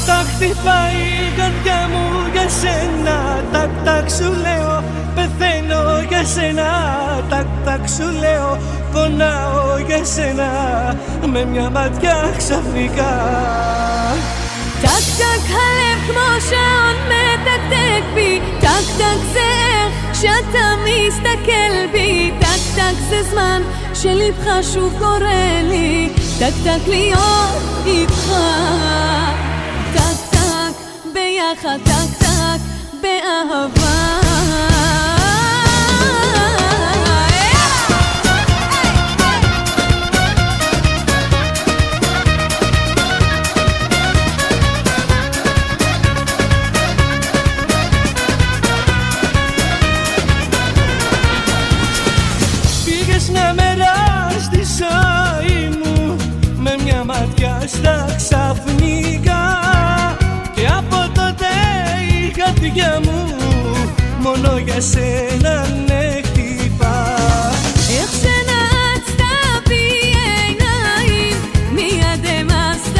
τακ χτυπάει η καρδιά μου για σένα. Τακ τακ σου λέω πεθαίνω για σένα. Τακ τακ σου λέω πονάω για σένα. Με μια ματιά ξαφνικά. טק טק הלב כמו שעון מתקתק בי, טק טק זה איך שאתה מסתכל בי, טק טק זה זמן שלבך שוב קורא לי, טק טק להיות איתך, טק טק ביחד, טק טק באהבה. Μια μέρα στη ζωή μου με μια ματιά στα ξαφνικά, και από τότε η καρδιά μου μόνο για σένα ναι χτυπά. איך שנעצת בי עיניים מיד המסת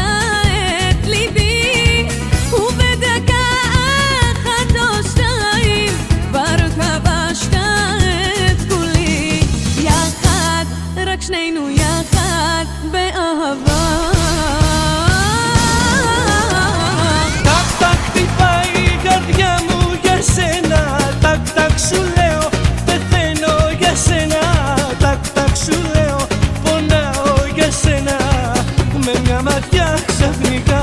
את ליבי, ובדקה אחת או שתיים כבר כבשת את כולי, יחד, רק שנינו יחד באהבה. Τακ τακ χτυπάει η καρδιά μου για σένα. Τακ τακ σου λέω πεθαίνω για σένα. Τακ τακ σου λέω πονάω για σένα. Με μια ματιά ξαφνικά.